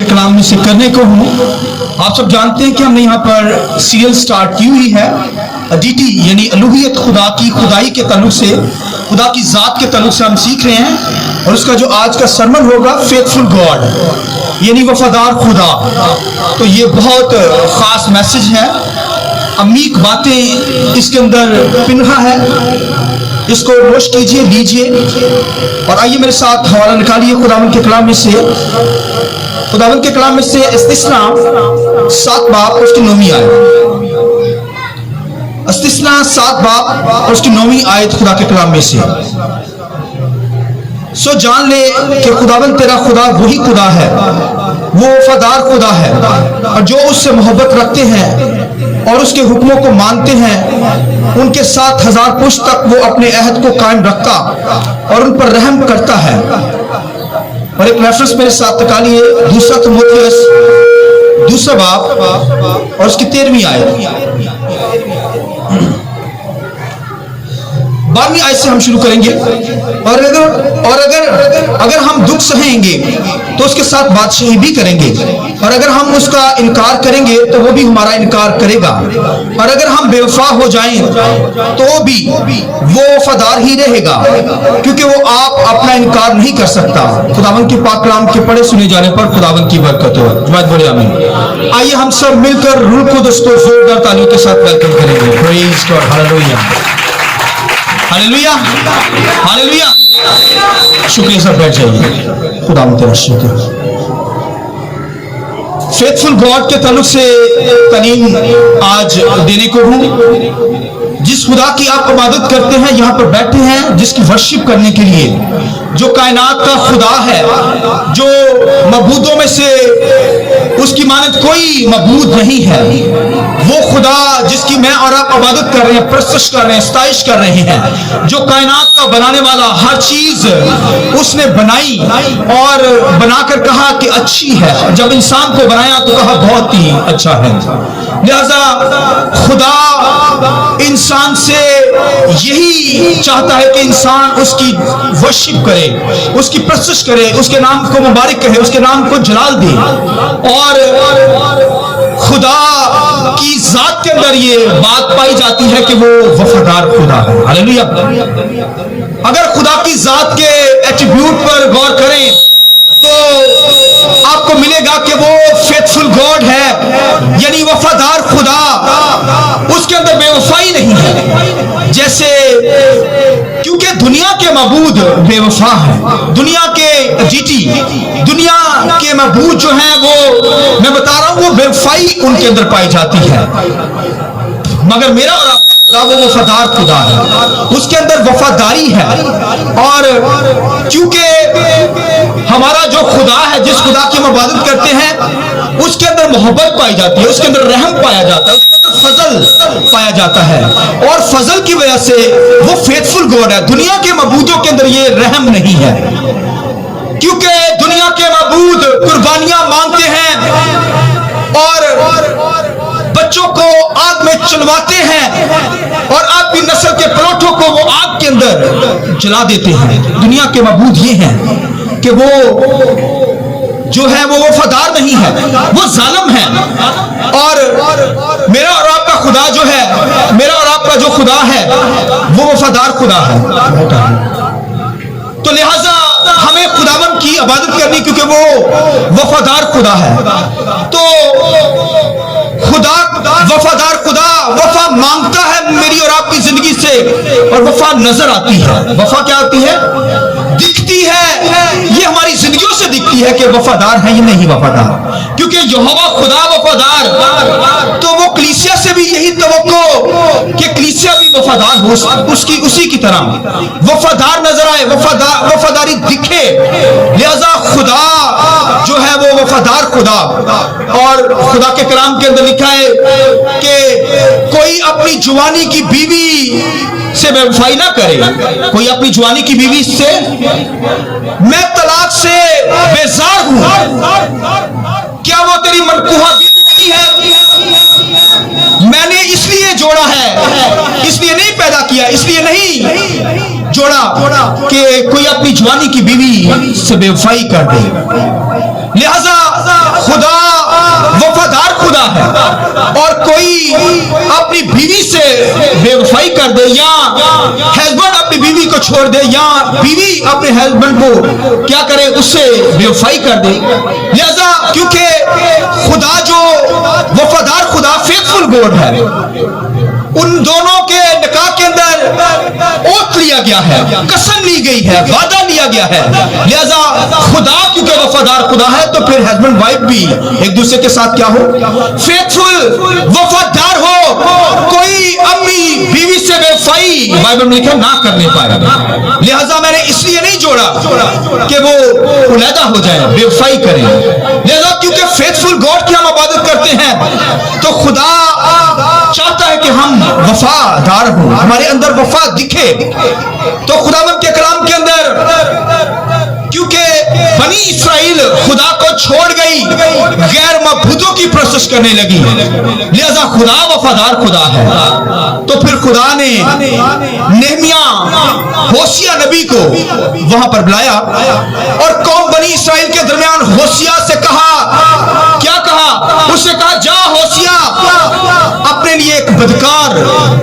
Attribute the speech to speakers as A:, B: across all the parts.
A: कलाम में से करने को हूँ। आप सब जानते हैं कि हमने यहाँ पर सीरियल स्टार्ट की हुई है डीटी यानी अलूहियत खुदा की खुदाई के ताल्लुक से, खुदा की ज़ात के ताल्लुक से हम सीख रहे हैं। और उसका जो आज का सरमन होगा फेथफुल गॉड यानी वफादार खुदा। तो ये बहुत ख़ास मैसेज है, अमीक बातें इसके अंदर पिन्हा है। इसको नोश कीजिए, लीजिए और आइए मेरे साथ हवाला निकालिए खुदावंद के कलाम में से। खुदावंद के कलाम में से इस्तिस्ना 7 बाब और उसकी 9वीं आयत। इस्तिस्ना 7 बाब और उसकी 9वीं आयत खुदा के कलाम में से। सो जान ले कि खुदावंद तेरा खुदा वही खुदा है, वो वफादार खुदा है, और जो उससे मोहब्बत रखते हैं और उसके हुक्मों को मानते हैं उनके साथ 1000 पुश्त तक वो अपने अहद को कायम रखता और उन पर रहम करता है। और एक रेफरेंस मेरे साथ निकालिए, 2 तिमोथियुस 2 बाब और उसकी 13वीं आयत। 12वीं आयत से हम शुरू करेंगे। और अगर हम दुख सहेंगे तो उसके साथ बादशाही भी करेंगे, और अगर हम उसका इनकार करेंगे तो वो भी हमारा इनकार करेगा, और अगर हम बेवफा हो जाएं तो भी वो वफादार ही रहेगा, क्योंकि वो आप अपना इनकार नहीं कर सकता। खुदावंद के पाक कलाम के पढ़े सुने जाने पर खुदावंद की बरकत हो। जुमात बोले आमीन। आइए हम सब मिलकर रूह कुदस को जोरदार तालियों के साथ वेलकम करेंगे। Praise God, hallelujah hallelujah hallelujah. शुक्रिया, सब बैठ जाइए। खुदा तेरा शुक्र। फेथफुल गॉड के ताल्लुक से तालीम आज देने को हूँ। जिस खुदा की आप इबादत करते हैं, यहाँ पर बैठे हैं, जिसकी वर्शिप करने के लिए, जो कायनात का खुदा है, जो मबूदों में से उसकी मानद कोई मबूद नहीं है, वो खुदा जिसकी मैं और आप इबादत कर रहे हैं, परस्तश कर रहे हैं, सताइश कर रहे हैं, जो कायनात का बनाने वाला, हर चीज उसने बनाई और बनाकर कहा कि अच्छी है। जब इंसान को बनाया तो कहा बहुत ही अच्छा है। लिहाजा खुदा इंसान से यही चाहता है कि इंसान उसकी वर्शिप करे, उसकी परस्तश करे, उसके नाम को मुबारक कहे, उसके नाम को जलाल दे। और खुदा की जात के अंदर ये बात पाई जाती है कि वो वफादार खुदा है। हालेलुया। अगर खुदा की जात के एट्रीब्यूट पर गौर करें तो आपको मिलेगा कि वो फेथफुल गॉड है, यानी वफादार खुदा। उसके अंदर बेवफाई नहीं है। जैसे क्योंकि दुनिया के मबूद बेवफा है, दुनिया के जीटी, दुनिया के मबूद जो हैं वो मैं बता रहा हूं, वो बेवफाई उनके अंदर पाई जाती है। मगर मेरा और आपका वो वफादार खुदा है, उसके अंदर वफादारी है। और क्योंकि हमारा जो खुदा है, जिस खुदा की हम इबादत करते हैं, उसके अंदर मोहब्बत पाई जाती है, उसके अंदर रहम पाया जाता है, उसके अंदर फजल पाया जाता है। और फजल की वजह से वो फेथफुल गॉड है। दुनिया के मबूदों के अंदर ये रहम नहीं है, क्योंकि दुनिया के मबूद कुर्बानियां मांगते हैं और बच्चों को आग में चलवाते हैं और आपकी नस्ल के परोठों को वो आग के अंदर जला देते हैं। दुनिया के मबूद ये हैं कि वो जो है वो वफादार नहीं है, वो जालिम है। और मेरा और आपका खुदा जो है, मेरा और आपका जो खुदा है, वो वफादार खुदा है। तो लिहाजा हमें खुदावन की इबादत करनी, क्योंकि वो वफादार खुदा है। तो खुदा वफादार खुदा वफा मांगता है मेरी और आपकी जिंदगी से, और वफा नजर आती है। वफा क्या आती है? दिखती है। ये हमारी जिंदगियों से दिखती है कि वफादार है या नहीं वफादार। क्योंकि यहोवा खुदा वफादार, तो वो कलीसिया से भी यही तवक्को कि कलीसिया भी वफादार हो, उसकी उसी की तरह वफादार नजर आए, वफादारी दिखे। लिहाजा खुदा जो है वो वफादार खुदा। और खुदा के कलाम के अंदर लिखा है कि कोई अपनी जवानी की बीवी से बेवफाई ना करे। कोई अपनी जवानी की बीवी से, मैं तलाक से बेजार हूं, क्या वो तेरी मनकूहा बीवी नहीं है? मैंने इसलिए जोड़ा है, इसलिए नहीं पैदा किया, इसलिए नहीं जोड़ा कि कोई अपनी जवानी की बीवी से बेवफाई कर दे। लिहाजा खुदा वफादार खुदा है और कोई अपनी बीवी से बेवफाई कर दे या हस्बैंड अपनी बीवी को छोड़ दे या बीवी अपने हस्बैंड को क्या करे, उससे बेवफाई कर दे। लिहाजा क्योंकि खुदा जो वफादार खुदा फेथफुल गॉड है, उन दोनों के निकाह के अंदर ओथ लिया गया है, कसम ली गई है, वादा लिया गया है। लिहाजा खुदा क्योंकि वफादार खुदा है तो फिर हस्बैंड वाइफ भी एक दूसरे के साथ क्या हो, फेथफुल वफादार हो। कोई अपनी बीवी से बेवफाई बाइबल में लिखा ना करने पाएगा। लिहाजा मैंने इसलिए नहीं जोड़ा कि वो उलैदा हो जाए, बेवफाई करें। लिहाजा क्योंकि फेथफुल गॉड की हम इबादत करते हैं तो खुदा चाहता है कि हम वफादार हो, हमारे अंदर वफा दिखे। तो खुदावंद के कलाम के अंदर क्योंकि बनी इस्राइल खुदा को छोड़ गई, गैर मबूदों की प्रोसेस करने लगी, लिहाजा खुदा वफादार खुदा है। तो फिर खुदा ने नेहमिया होशिया नबी को वहां पर बुलाया और कौम बनी इस्राइल के दरमियान होशिया से कहा, क्या कहा, उससे कहा जा होशिया अपने लिए एक बदकार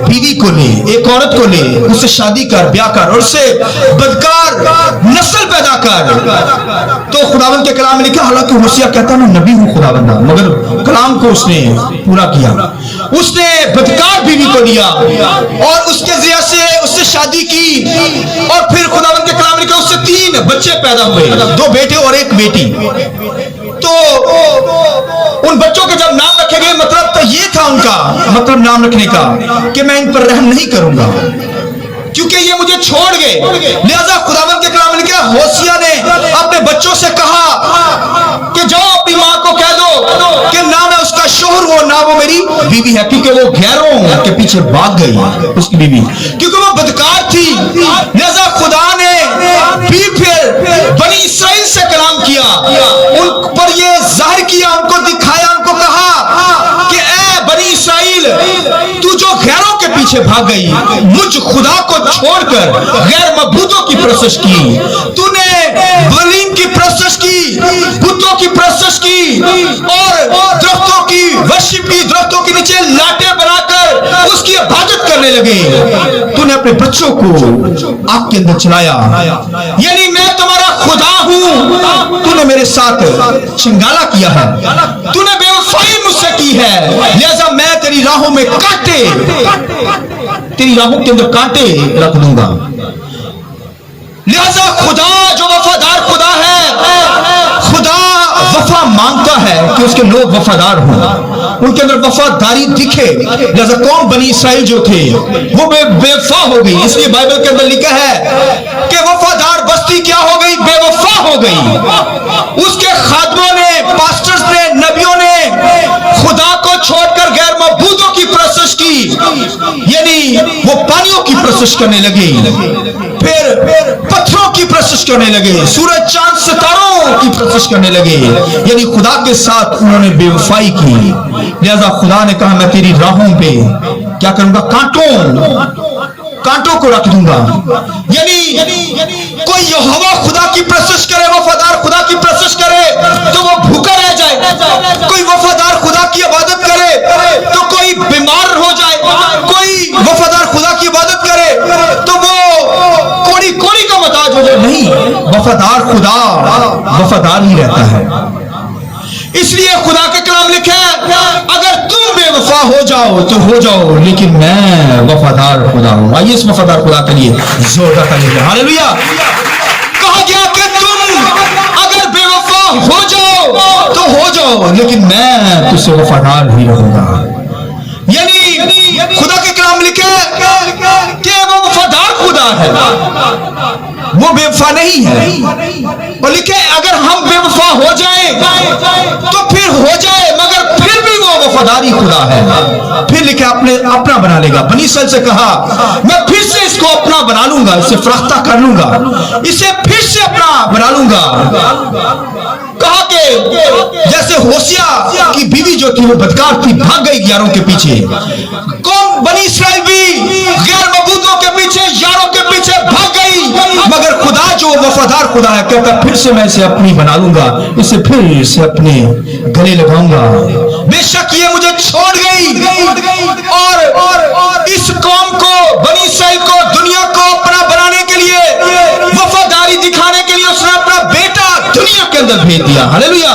A: बीवी को ले, एक औरत को ले, उससे शादी कर, ब्याह कर और उससे बदकार नस्ल पैदा कर। तो खुदावंद के कलाम में लिखा, हालांकि होशिया कहता मैं नबी हूं खुदावंद, मगर कलाम को उसने पूरा किया। उसने बदकार बीवी को लिया और उसके ज़रिए से उससे शादी की और फिर खुदावंद के कलाम में लिखा उससे 3 बच्चे पैदा हुए, 2 बेटे और 1 बेटी। तो उन बच्चों के जब नाम रखे गए, मतलब तो ये था उनका मतलब नाम रखने का कि मैं इन पर रहम नहीं करूंगा क्योंकि ये मुझे छोड़ गए। लिहाजा खुदावंद के कलाम में लिखा होशिया ने अपने बच्चों से कहा कि जाओ अपनी माँ को कह दो कि ना मैं उसका शोहर हूं ना वो मेरी बीवी है, क्योंकि वो गैरों के पीछे भाग गई उसकी बीवी, क्योंकि वो बदकार थी। लिहाजा खुदा ने भी फिर बनी इस्राइल से कलाम किया, उन पर ये जाहिर किया, उनको दिखाया, उनको कहा कि ए बनी इस्राइल, तू जो गैरों के पीछे भाग गई, मुझ खुदा को छोड़कर गैर मबूदों की प्रोसेस की, तूने बलीम की प्रोसेस की, बुतों की प्रोसेस की और दरख्तों की वर्शिप की, दरख्तों के नीचे लाटे बनाकर उसकी इबादत करने लगे। तूने अपने बच्चों को आग के अंदर चलाया, यानी मैं तुम्हारा खुदा हूं, तूने मेरे साथ चिंगाला किया है, तूने बेवफाई मुझसे की है, लिहाजा मैं तेरी राहों में कांटे, तेरी राहों के अंदर कांटे रख दूंगा। लिहाजा खुदा जो वफादार खुदा है, खुदा वफा मांगता है कि उसके लोग वफादार हों, उनके अंदर वफादारी दिखे। लिहाजा कौम बनी इस्राइल जो थे वो बेवफा हो गई, इसलिए बाइबल के अंदर लिखा है कि वफादार बस्ती क्या हो गई, बेवफा हो गई। उसके खादमों ने, पास्टर्स ने, नबियों ने खुदा को छोड़कर गैर मबूदों की प्रोसेस की, यानी वो पानियों की प्रोसेस करने लगे, फिर पत्थरों की प्रोसेस करने लगे, सूरज चांद सितारों की प्रोसेस करने लगे, यानी खुदा के साथ उन्होंने बेवफाई की। लिहाजा खुदा ने कहा मैं तेरी राहों पे क्या करूंगा, कांटों को रख दूंगा। यानी कोई यहोवा खुदा की प्रोसेस करे, वफादार खुदा की प्रोसेस करे तो वो भूखा रह जाए, कोई वफादार खुदा की इबादत करे तो कोई बीमार हो जाए, कोई वफादार खुदा की इबादत करे तो वो कोड़ी का मोहताज हो जाए। नहीं, वफादार खुदा वफादार ही रहता है। इसलिए खुदा के कलाम लिखा है अगर तुम बेवफा हो जाओ तो हो जाओ, लेकिन मैं वफादार खुदा हूं। आइए इस वफादार खुदा के लिए जोरदार तालियां। हालेलुया। कहा गया कि तुम अगर बेवफा हो जाओ तो हो जाओ, लेकिन मैं तुझसे वफादार ही रहूंगा। यानी खुदा के कलाम लिखा है कि वो वफादार खुदा है, वो बेवफा नहीं है। और लिखे अगर हम बेवफा हो जाएं तो फिर हो जाए, मगर फिर भी वो वफादारी खुदा है। फिर लिखे अपना बना लेगा। बनी इस्राइल से कहा मैं फिर से इसको अपना बना लूंगा, इसे फराख्ता कर लूंगा, इसे फिर से अपना बना लूंगा। कहा कि जैसे होशिया की बीवी जो थी वो बदकार थी, भाग गई यारों के पीछे, कौन बनी इस्राइल भी गैर मबूदों के पीछे, यारों के पीछे भाग गई, मगर खुदा जो वफादार खुदा है, कहता फिर से मैं इसे अपनी बना लूंगा, इसे फिर से अपने गले लगाऊंगा। बेशक ये मुझे छोड़ गई और इस कौम को, बनी इस्राएल को, दुनिया को अपना बनाने के लिए, वफादारी दिखाने के लिए उसने अपना बेटा दुनिया के अंदर भेज दिया। हालेलुया।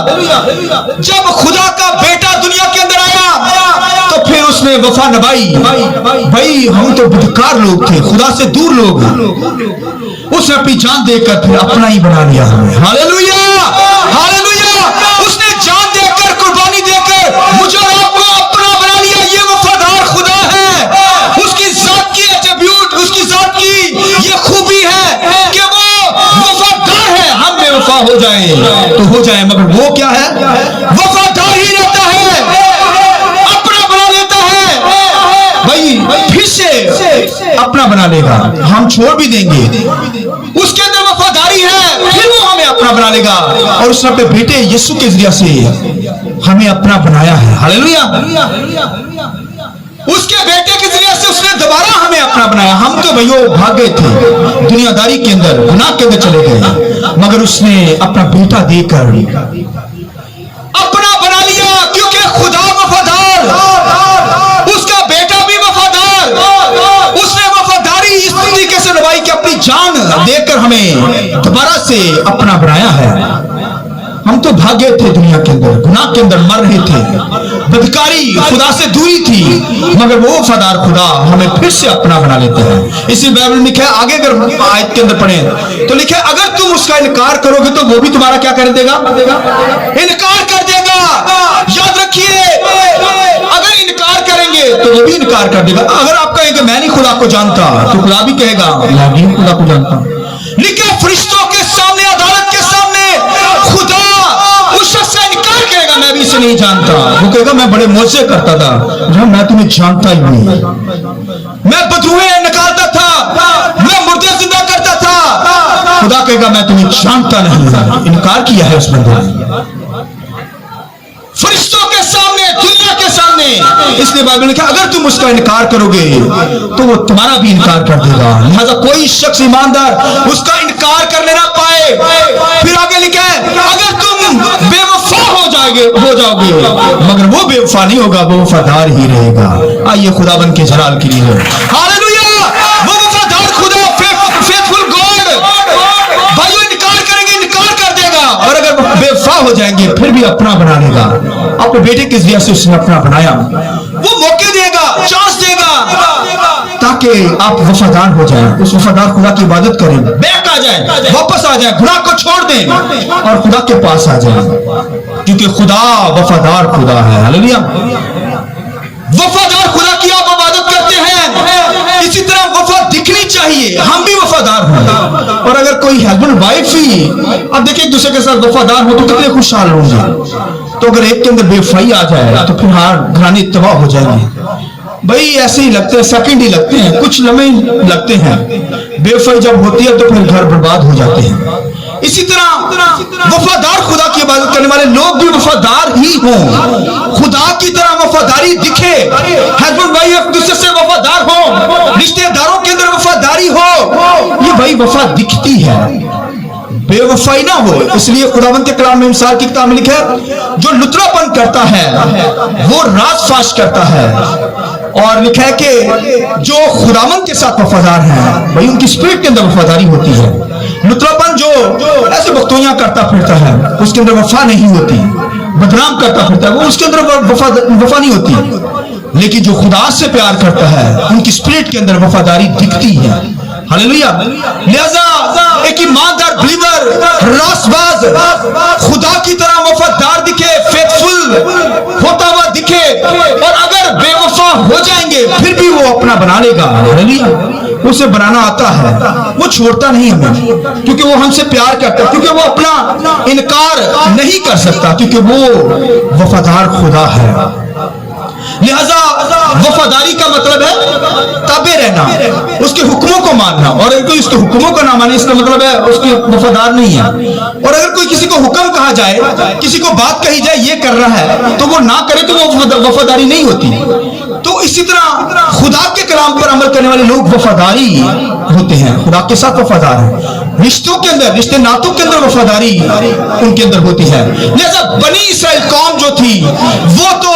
A: जब खुदा का बेटा दुनिया के अंदर आया तो फिर उसने वफा निभाई। भाई हम तो बेकार लोग थे, खुदा से दूर लोग, उसने अपनी जान देकर फिर अपना ही बना लिया हमें। Hallelujah, hallelujah. उसने जान देकर, कुर्बानी देकर मुझे और आपको अपना बना लिया। ये वफादार खुदा है। उसकी जात की एट्रिब्यूट, उसकी जात की ये खूबी है कि वो वफादार है। हम बेवफा हो जाएं तो हो जाएं, मगर वो क्या है? वफादार ही रहता है, अपना बना लेता है। भाई फिर से अपना बना लेगा, हम छोड़ भी देंगे, उसके अंदर वफादारी है, फिर वो हमें अपना बना लेगा। और उसने अपने बेटे यीशु के जरिए से हमें अपना बनाया है। हालेलुया। उसके बेटे के जरिए से उसने दोबारा हमें अपना बनाया। हम तो भैया भाग गए थे दुनियादारी के अंदर, गुनाह के अंदर चले गए, मगर उसने अपना बेटा देकर अपना बना लिया। क्योंकि खुदा वफादार, उसका बेटा भी वफादार, उसने वफादारी इस तरीके से निभाई कि अपनी जान देकर हमें दोबारा से अपना बनाया है। हम तो भागे थे दुनिया के अंदर, गुनाह के अंदर मर रहे थे, बदकारी, खुदा से दूरी थी, मगर वो वफादार खुदा हमें फिर से अपना बना लेते हैं। इसी बाइबल में लिखा है, आगे अगर आयत के अंदर पढ़े तो लिखा है, अगर तुम उसका इनकार करोगे तो वो भी तुम्हारा क्या कर देगा? इनकार कर देगा। याद रखिए, अगर इनकार करेंगे तो वो भी इनकार कर देगा। अगर आप कहेंगे मैं नहीं खुदा को जानता, तो खुदा भी कहेगा मैं भी खुदा को जानता। लिखा फरिश्तों के सामने, अदालत के सामने खुदा उस शख्स का इनकार करेगा, मैं भी इसे नहीं जानता। वो कहेगा मैं बड़े मौजे करता था, मैं तुम्हें जानता ही नहीं, मैं बदरूहें निकालता था, मैं मुर्दे जिंदा करता था। खुदा कहेगा मैं तुम्हें जानता नहीं। इनकार किया है उस बंदे ने फरिश्तों के सामने, दुनिया के सामने। इसलिए बाइबल ने कहा अगर तुम उसका इनकार करोगे तो वो तुम्हारा भी इनकार कर देगा। लिहाजा कोई शख्स ईमानदार उसका इनकार करने ना पाए। फिर आगे लिखा है अगर तुम बेवफा हो जाओगे, मगर वो बेवफा नहीं होगा, वो वफादार ही रहेगा। आइए खुदाबंद के जलाल के लिए हालेलुया। वो वफादार खुदा, फेथफुल गॉड, भाइयों इनकार करेंगे, इनकार कर देगा, और अगर बेवफा हो जाएंगे फिर भी अपना बना लेगा। अपने बेटे के जरिए से उसने अपना बनाया। वो मौके देगा, चांस देगा ताकि आप वफादार हो जाएं, उस वफादार खुदा की इबादत करें, बैक आ जाएं, वापस आ जाएं, गुनाह को छोड़ दें और खुदा के पास आ जाएं, क्योंकि खुदा वफादार खुदा है। हालेलुया। वफादार खुदा की आप इबादत करते हैं, इसी तरह वफा दिखनी चाहिए, हम भी वफादार हों। और अगर कोई हस्बैंड वाइफ ही, अब देखिए एक दूसरे के साथ वफादार हो तो कितने खुशहाल होंगे। तो अगर एक के अंदर बेवफाई आ जाए तो फिर घराने तबाह हो जाएंगे। भाई ऐसे ही लगते हैं, सेकंड ही लगते हैं, कुछ लम्हे लगते हैं। बेवफाई जब होती है तो फिर घर बर्बाद हो जाते हैं। इसी तरह वफादार खुदा की इबादत करने वाले लोग भी वफादार ही हों, खुदा की तरह वफादारी दिखे। हस्बैंड वाइफ एक दूसरे से वफादार हो, रिश्तेदारों के अंदर वफादारी हो, ये भाई वफा दिखती है, बेवफाई ना हो। इसलिए खुदावंद के कलाम में मिसाल की किताब में लिखा है जो लुतरापन करता है वो राज फाश करता है। और लिखा है कि जो खुदावंद के साथ वफादार हैं भाई उनकी स्पिरिट के अंदर वफादारी होती है। लुतरापन जो ऐसे बख्तोइयां करता फिरता है उसके अंदर वफा नहीं होती, बदनाम करता फिरता है वो उसके अंदर वफा नहीं होती। लेकिन जो खुदा से प्यार करता है उनकी स्पिरिट के अंदर वफादारी दिखती है। हालेलुया। लिहाजा एक ईमानदार बिलीवर, रासबाज खुदा की तरह वफादार दिखे, फेथफुल होता हुआ दिखे, और अगर बेवफा हो जाएंगे फिर भी वो अपना बना लेगा। हालेलुया। उसे बनाना आता है, वो छोड़ता नहीं हमें, क्योंकि वो हमसे प्यार करता है, क्योंकि वो अपना इनकार नहीं कर सकता, क्योंकि वो वफादार खुदा है। لہذا وفاداری کا مطلب ہے تابع رہنا، اس کے حکموں کو ماننا، اور اگر کوئی اس کے حکموں کو نہ مانے اس کا مطلب ہے اس کے وفادار نہیں ہے۔ اور اگر کوئی کسی کو حکم کہا جائے، کسی کو بات کہی جائے یہ کر رہا ہے تو وہ نہ کرے تو وہ وفاداری نہیں ہوتی۔ تو اسی طرح خدا کے کلام پر عمل کرنے والے لوگ وفاداری ہوتے ہیں، خدا کے ساتھ وفادار ہیں، رشتوں کے اندر، رشتے ناتوں کے اندر وفاداری ان کے اندر ہوتی ہے۔ لہذا بنی اسرائیل قوم جو تھی وہ تو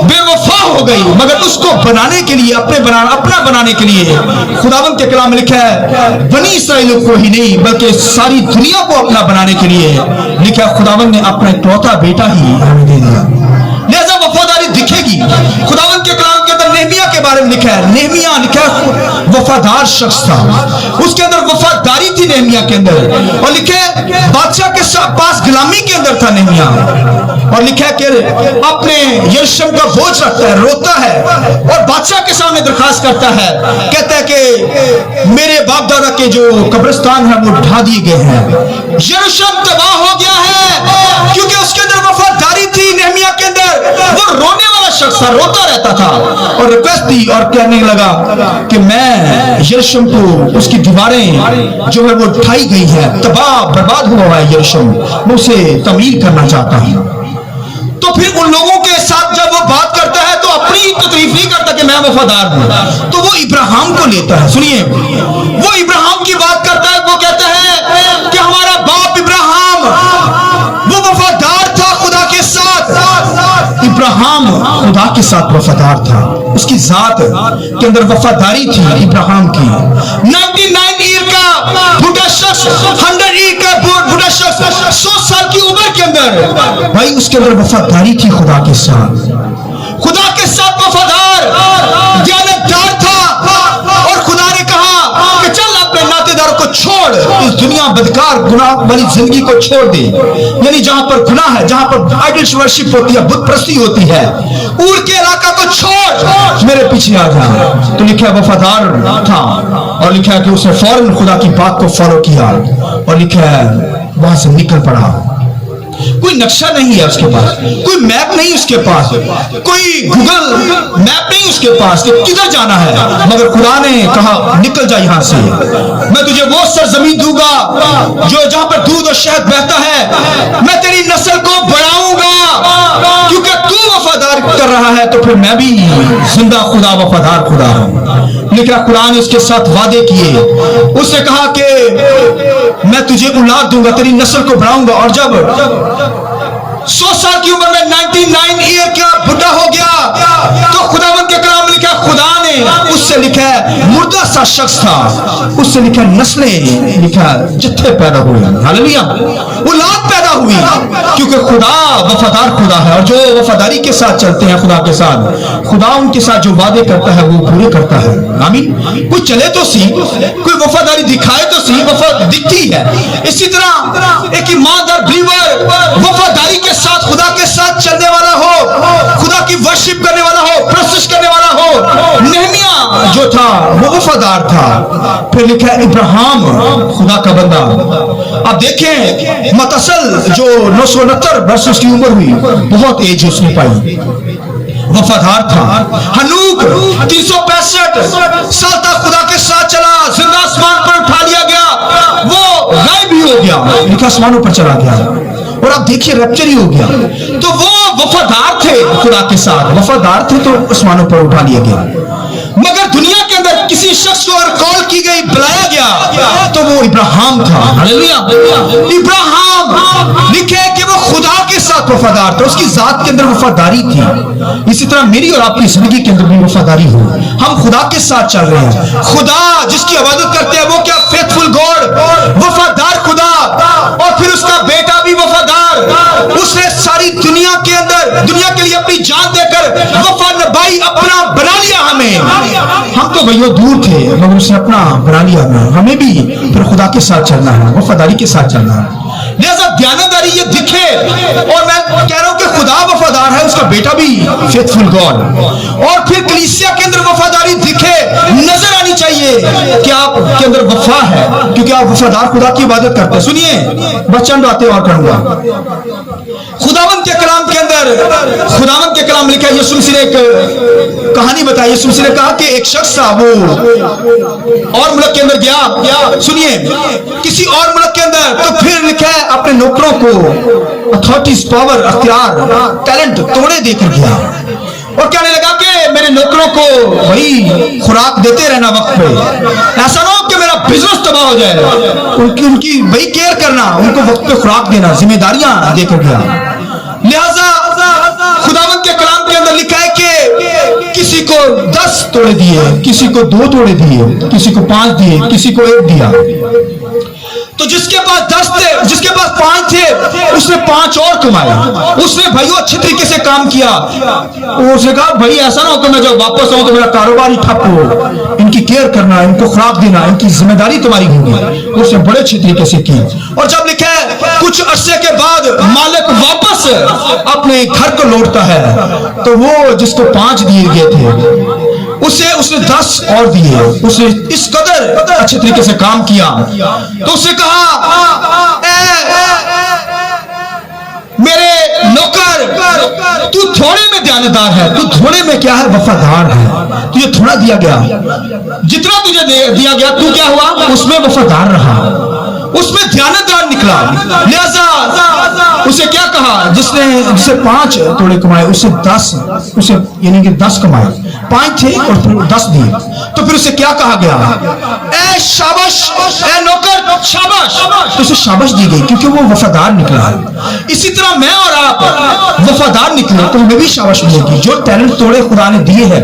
A: بے وفا ہو گئی، مگر اس کو بنانے کے لیے اپنا بنانے کے لیے خداوند کے کلام میں لکھا ہے بنی اسرائیل کو ہی نہیں بلکہ ساری دنیا کو اپنا بنانے کے لیے لکھا ہے خداوند نے اپنا اکلوتا بیٹا ہی ہمیں دے دیا۔ لہذا وفاداری دکھے گی۔ خداوند کے کلام کے اندر نہمیہ کے بارے میں لکھا ہے، نہمیہ لکھا ہے وفادار شخص تھا، اس کے اندر وفاداری تھی نہمیہ کے اندر، اور لکھا ہے بادشاہ کے پاس غلامی کے اندر تھا نہمیہ، اور لکھا ہے کہ اپنے یروشلم کا بوجھ رکھتا ہے، روتا ہے اور بادشاہ کے سامنے درخواست کرتا ہے، کہتا ہے کہ میرے باپ دادا کے جو قبرستان ہیں وہ ڈھا دیے گئے ہیں، یروشلم تباہ ہو گیا ہے، کیونکہ اس کے اندر وفاداری تھی نہمیہ کے اندر۔ وہ رونے والا شخص تھا، روتا رہتا تھا اور ریکویسٹ دی اور کہنے لگا کہ میں یروشلم کو اس کی دیواریں جو ہے وہ ڈھائی گئی ہے، تباہ برباد ہوا ہے یروشلم، میں اسے تعمیر کرنا چاہتا ہوں۔ تو پھر ان لوگوں کے ساتھ جب وہ بات کرتا ہے تو اپنی تعریف نہیں کرتا کہ میں وفادار ہوں، تو وہ ابراہیم کو لیتا ہے۔ سنیے، وہ ابراہیم کی بات کرتا ہے، وہ کہتا ہے کہ ہمارا باپ ابراہیم وہ وفادار تھا خدا کے ساتھ۔ ابراہیم خدا کے ساتھ وفادار تھا، اس کی ذات کے اندر وفاداری تھی ابراہیم کی۔ 99 ایئر کا بوڑھا شخص، 100 ایئر کا بوڑھا شخص، 100 سال کی عمر کے اندر بھائی اس کے اندر وفاداری تھی خدا کے ساتھ، خدا کے ساتھ وفادار دیانتدار تھا، اور خدا نے کہا کہ چل اپنے ناطے داروں کو چھوڑ، اس دنیا بدکار گناہ والی زندگی کو چھوڑ دے، یعنی جہاں پر گناہ ہے، جہاں پر آئیڈل ورشپ ہوتی ہے، بت پرستی ہوتی ہے، اور کے علاقہ کو چھوڑ میرے پیچھے آ جا۔ تو لکھا ہے وفادار تھا، اور لکھا ہے کہ اس نے فوراً خدا کی بات کو فالو کیا، اور لکھا ہے وہاں سے نکل پڑا۔ کوئی نقشہ نہیں ہے اس کے پاس، کوئی میپ نہیں اس کے پاس، کوئی گوگل میپ نہیں اس کے پاس کہ کدھر جانا ہے، مگر خدا نے کہا نکل جا یہاں سے، میں تجھے وہ سرزمین دوں گا جو جہاں پر دودھ اور شہد بہتا ہے، میں تیری نسل کو بڑھاؤں گا، کیونکہ تو وفادار کر رہا ہے تو پھر میں بھی زندہ خدا وفادار خدا ہوں۔ لیکن خدا نے اس کے ساتھ وعدے کیے، اس نے کہا کہ میں تجھے اولاد دوں گا، تیری نسل کو بڑھاؤں گا، اور جب 100 سال کی عمر میں 99 ایئر کا بڈھا ہو گیا تو خداوند کے کلام میں لکھا خدا نے اس سے لکھا ہے مردہ سا شخص تھا، اس سے لکھا نسلیں، لکھا جتھے پیدا ہوئے، ہاللویا، اولاد پیدا ہوئی، کیونکہ خدا وفادار خدا ہے، اور جو وفاداری کے ساتھ چلتے ہیں خدا کے ساتھ، خدا ان کے ساتھ جو وعدے کرتا ہے وہ پورے کرتا ہے۔ آمین۔ کوئی چلے تو سی، کوئی وفاداری دکھائے تو سی، وفاداری دکھتی ہے۔ اسی طرح ایک ایماندار بلیور وفاداری کے ساتھ خدا کے ساتھ چلنے والا ہو، خدا کی ورشپ کرنے والا ہو، پرستش کرنے والا ہو۔ نہمیہ جو تھا وہ وفادار تھا۔ پھر لکھا ہے ابراہیم خدا کا بندہ۔ اب دیکھیں متصل جو 969 برس اس کی عمر ہوئی، بہت ایج اس نے پائی، وفادار تھا۔ ہنوک 365 سال تک خدا کے ساتھ چلا، زندہ آسمان پر اٹھا لیا گیا، وہ غائب بھی ہو گیا، لکھا آسمانوں پر چلا گیا، اور اب دیکھیے ریپچر ہی ہو گیا۔ تو وہ وفادار تھے خدا کے ساتھ، وفادار تھے تو آسمانوں پر اٹھا لیا گیا۔ مگر دنیا کے اندر کسی شخص کو اگر کال کی گئی، بلایا گیا، تو وہ ابراہیم تھا۔ ہاللویا۔ ابراہیم لکھے کہ وہ خدا کے ساتھ وفادار تھا، اس کی ذات کے اندر وفاداری تھی۔ اسی طرح میری اور آپ کی زندگی کے اندر بھی وفاداری ہو، ہم خدا کے ساتھ چل رہے ہیں، خدا جس کی عبادت کرتے ہیں وہ کیا فیتھفل گاڈ، وفادار خدا، اور پھر اس کا بیٹا بھی وفادار، اس نے ساری دنیا کے اندر دنیا کے لیے اپنی جان دے کر وفا نبھائی، اپنا بنا لیا ہمیں۔ ہم تو بھائیو دور تھے مگر اس نے اپنا بنا لیا ہمیں بھی پھر خدا کے ساتھ چلنا ہے، وفاداری کے ساتھ چلنا ہے۔ لہذا دیانتداری یہ دکھے. اور میں کہہ رہا ہوں کہ خدا وفادار ہے, اس کا بیٹا بھی فیتھفل گاڈ. اور پھر کلیسیا کے اندر وفاداری دکھے, نظر آنی چاہیے کہ آپ کے اندر وفا ہے, کیونکہ آپ وفادار خدا کی عبادت کرتے ہیں. سنیے بس چند باتیں اور کروں گا. خداوند کے کلام کے اندر, خداوند کے کلام لکھا ہے, یسوع مسیح نے ایک کہانی بتائی. یسوع مسیح نے کہا کہ ایک شخص تھا, وہ اور ملک کے اندر گیا, سنیے, کسی اور ملک کے اندر. تو پھر لکھا ہے اپنے نوکروں کو اتھارٹیز, پاور, اختیار, ٹیلنٹ توڑے دے کر گیا, اور کہنے لگا کہ میرے نوکروں کو وہی خوراک دیتے رہنا وقت پہ, ایسا نہ ہو کہ میرا بزنس تباہ ہو جائے. ان کی وہی کیئر کرنا, ان کو وقت پہ خوراک دینا, ذمہ داریاں دے کر گیا. لہذا خداوند کے کلام کے اندر لکھا ہے کہ کسی کو 10 توڑے دیے, کسی کو 2 توڑے دیے, کسی کو 5 دیے, کسی کو 1 دیا. تو جس کے پاس 10 تھے, جس کے پاس 5 تھے, اس نے 5 اور کمائے. اس نے بھائیو اچھے طریقے سے کام کیا. اس نے کہا بھائی ایسا نہ ہو کہ میں جب واپس آؤں تو میرا کاروبار ہی ٹھپ ہو, ان کی کیئر کرنا, ان کو خوراک دینا, ان کی ذمہ داری تمہاری ہوگی. اس نے بڑے اچھے طریقے سے کی. اور جب لکھا ہے کچھ عرصے کے بعد مالک واپس اپنے گھر کو لوٹتا ہے, تو وہ جس کو 5 دیے گئے تھے اس نے 10 اور دیے. اس نے اس قدر اچھے طریقے سے کام کیا. تو اس نے کہا میرے نوکر, تو تھوڑے میں دیانتدار ہے, تو تھوڑے میں کیا ہے, وفادار ہے. تجھے تھوڑا دیا گیا, جتنا تجھے دیا گیا تو کیا ہوا, اس میں وفادار رہا, اس میں دیانتدار نکلا. لہذا اسے کیا کہا, جسے 5 توڑے کمائے, اسے 10, اسے یعنی کہ 10 کمائے, 5 تھے اور پھر 10 دیے. تو پھر اسے کیا کہا گیا, اے شاباش, اے نوکر شاباش. تو اسے شاباش دی گئی کیونکہ وہ وفادار نکلا. اسی طرح میں اور آپ وفادار نکلے تو ہمیں بھی شاباش ملے گی. جو ٹیلنٹ توڑے خدا نے دیے ہیں,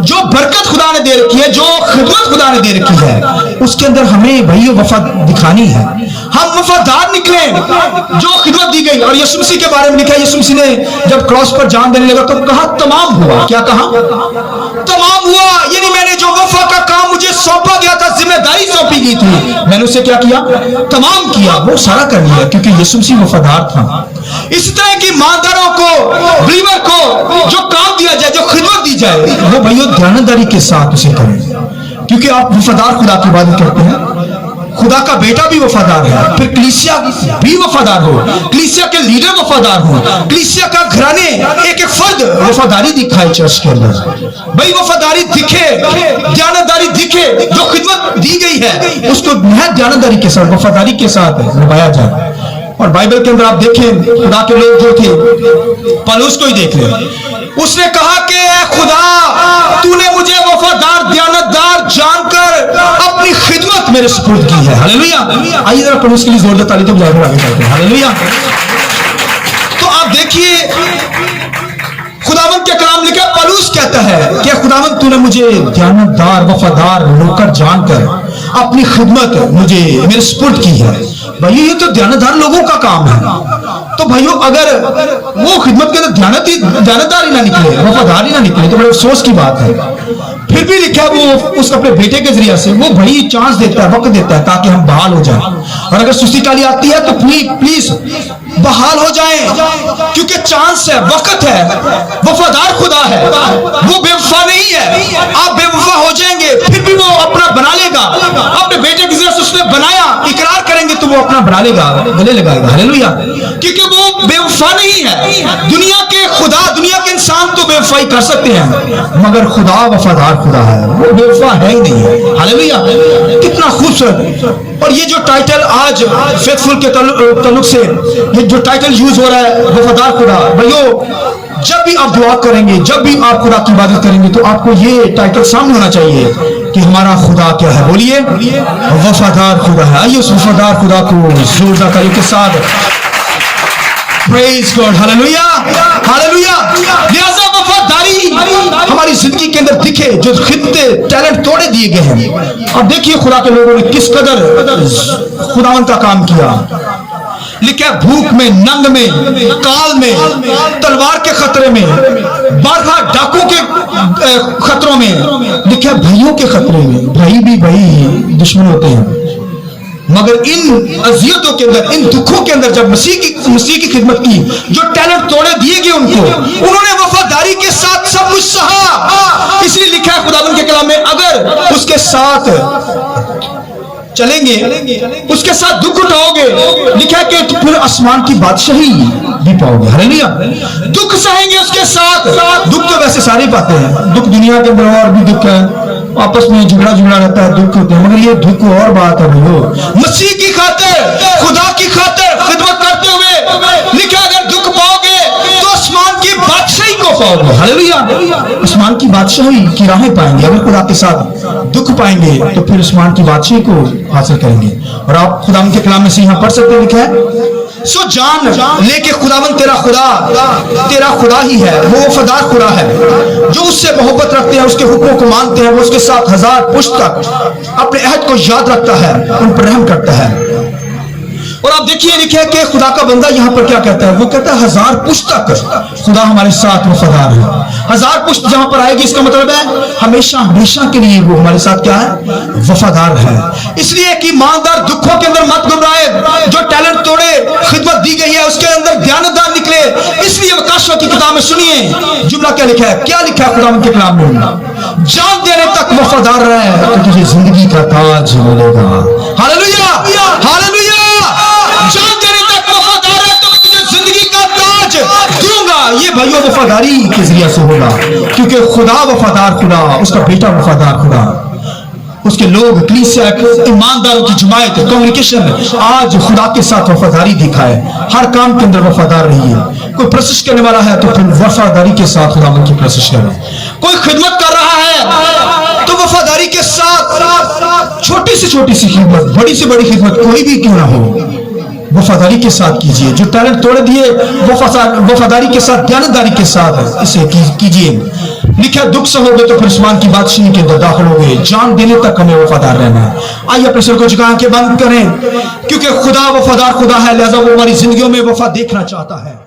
A: جو برکت خدا نے دے رکھی ہے, جو خدمت خدا نے دے رکھی ہے, اس کے اندر ہمیں بھائی وفا دکھانی ہے. ہم وفادار نکلیں جو خدمت دی گئی. اور یسوع مسیح کے بارے میں لکھا ہے, یسوع مسیح نے جب کراس پر جان دینے لگا تو کہا تمام ہوا. کیا کہا, تمام ہوا. یعنی میں نے جو وفا کا کام مجھے سونپا گیا تھا, ذمہ داری سونپی گئی تھی, میں نے اسے کیا کیا, تمام کیا. وہ سارا کر لیا کیونکہ یسوع مسیح وفادار تھا. اس طرح کی ایمانداروں کو, بلیور کو جو کام دیا جائے, جو خدمت دی جائے, وہ بھائیو دیانتداری کے ساتھ اسے کریں, کیونکہ آپ وفادار خدا کی عبادت کرتے ہیں. خدا کا بیٹا بھی وفادار ہے, پھر کلیسیا بھی وفادار ہو, کلیسیا کے لیڈر وفادار ہو, کلیسیا کا گھرانے ایک فرد وفاداری دکھائے چرچ کے اندر. بھائی وفاداری دکھے, دیانتداری دکھے, جو خدمت دی گئی ہے اس کو نہایت دیانتداری کے ساتھ, وفاداری کے ساتھ نبھایا جائے. اور بائبل کے اندر آپ دیکھیں خدا کے لوگ جو تھے, پالوس کو ہی دیکھ لیں, اس نے کہا کہ اے خدا, تو نے مجھے وفادار دیانتدار جان کر اپنی خدمت میرے سپرد کی ہے. ہاللیلویہ. آئیے ذرا پالوس کے لیے زوردار تالی تو بجائے آگے چلتے ہیں. ہاللیلویہ. تو آپ دیکھیے خداوند کے کلام لکھا, پالوس کہتا ہے کہ خداوند تو نے مجھے دیانتدار وفادار نوکر جان کر اپنی خدمت مجھے میرے سپرد کی ہے. بھائی یہ تو دیانتدار لوگوں کا کام ہے. تو بھائیو اگر وہ خدمت کے اندر دیانتدار ہی نہ نکلے, وفادار ہی نہ نکلے, تو بڑے افسوس کی بات ہے. پھر بھی لکھا وہ اس اپنے بیٹے کے ذریعے سے وہ بھائی چانس دیتا ہے, وقت دیتا ہے تاکہ ہم بحال ہو جائیں. اور اگر سستی کالی آتی ہے تو پلیز بحال ہو جائیں, کیونکہ چانس ہے, وقت ہے. وفادار خدا ہے, وہ بے وفا نہیں ہے. آپ بے وفا ہو جائیں گے, پھر بھی وہ اپنا بنا لے گا. اپنے بیٹے کے ذریعے سے اس نے بنایا, اقرار کریں گے تو وہ اپنا بنا لے گا, گلے لگائے گا. ہاللیلویہ. کیونکہ وہ بے وفا نہیں ہے. دنیا کے خدا, دنیا کے انسان تو بے وفائی کر سکتے ہیں, مگر خدا وفادار خدا ہے, وہ بے وفا ہے ہی نہیں ہے. ہاللیلویہ. کتنا خوبصورت. اور یہ جو ٹائٹل آج فیتھفل کے تعلق سے یہ جو ٹائٹل یوز ہو رہا ہے, وفادار خدا, بھائیو جب بھی آپ دعا کریں گے, جب بھی آپ خدا کی عبادت کریں گے, تو آپ کو یہ ٹائٹل سامنے ہونا چاہیے کہ ہمارا خدا کیا ہے. بولیے, وفادار خدا ہے. آئیے اس وفادار خدا کو زوردار تالیوں کے ساتھ پریز گاڈ. ہاللیلویہ, ہاللیلویہ. لہذا وفاداری ہماری زندگی کے اندر دکھے, جو خدمت ٹیلنٹ توڑے دیے گئے ہیں. اب دیکھیے خدا کے لوگوں نے کس قدر خداوند کا کام کیا. لکھا ہے بھوک میں, ننگ میں, کال میں, تلوار کے خطرے میں, بارہا ڈاکو کے خطروں میں, لکھا ہے بھائیوں کے خطرے میں. بھائی بھی بھائی دشمن ہوتے ہیں. मगर इन अजियतों के अंदर, इन दुखों के अंदर जब मसीह की खिदमत की, जो टैलेंट तोड़े दिए गए उनको, उन्होंने वफादारी के साथ सब कुछ सहा। इसलिए लिखा है खुदावंद के कलाम में, अगर उसके साथ चलेंगे, उसके साथ दुख उठाओगे, लिखा है कि फिर आसमान की बादशाही भी पाओगे। हालेलुया। दुख सहेंगे उसके साथ। दुख तो वैसे सारे पाते हैं, दुख दुनिया के अंदर और भी दुख है, आपस में झगड़ा रहता है, दुख होते हैं, मगर ये दुख और बात है भाइयों। मसीह की खातिर, खुदा की खातिर खिदमत करते हुए लिखा, अगर दुख पाओगे तो आसमान की बादशाही को पाओगे। हालेलुया। आसमान की बादशाही की राहें पाएंगे। अगर खुदा के साथ दुख पाएंगे तो फिर आसमान की बादशाही को हासिल करेंगे। और आप खुदा के कलाम में से यहां पढ़ सकते हैं, लिखा है, सो जान लेके खुदावन तेरा खुदा ही है, वो वफादार खुदा है, जो उससे मोहब्बत रखते हैं, उसके हुक्मों को मानते हैं, वो उसके साथ 1000 पुश्त तक अपने अहद को याद रखता है, उन पर रहम करता है। और आप देखिए लिखे है कि खुदा का बंदा यहां पर क्या कहता है, वो कहता है 1000 पुश्त तक खुदा हमारे साथ वफादार है। 1000 पुश्त जहां पर आएगी, इसका मतलब है हमेशा हमेशा के लिए वो हमारे साथ क्या है, वफादार है। इसलिए कि ईमानदार दुखों के अंदर मत घबराए, जो टैलेंट तोड़े खिदमत दी गई है उसके अंदर दयानतदार निकले। इसलिए वकाशों की किताब में सुनिए जुमला क्या लिखा है, क्या लिखा है खुदा के कलाम में, जान देने तक वफादार रहे तो तुझे जिंदगी का ताज मिलेगा। Hallelujah, hallelujah. जान देने तक वफादार है तो मैं तुझे जिंदगी का ताज दूंगा। ये भाइयों वफादारी के जरिए से होगा, क्योंकि खुदा वफादार खुदा, उसका बेटा वफादार खुदा, उसके लोग, कलीसिया, ईमानदारों की जमायत, कम्युनिकेशन आज खुदा के साथ वफादारी दिखाए। हर काम के अंदर वफादार रहिए। कोई प्रशिश करने वाला है तो फिर वफादारी के साथ खुदा की प्रशिश करें। कोई खिदमत कर रहा है तो वफादारी के साथ, छोटी से खिदमत, बड़ी से बड़ी खिदमत कोई भी क्यों ना हो, वफादारी के साथ कीजिए। जो टैलेंट तोड़ दिए वफादारी के साथ, ध्यानदारी के साथ इसे कीजिए। लिखा, दुख सहोगे तो फिर आसमान की बादशाही के अंदर दाखिल होगे। जान देने तक हमें वफादार रहना है। आइए अपने सर को झुका के बंद करें, क्योंकि खुदा वफादार खुदा है, लिहाजा वो हमारी जिंदगियों में वफा देखना चाहता है।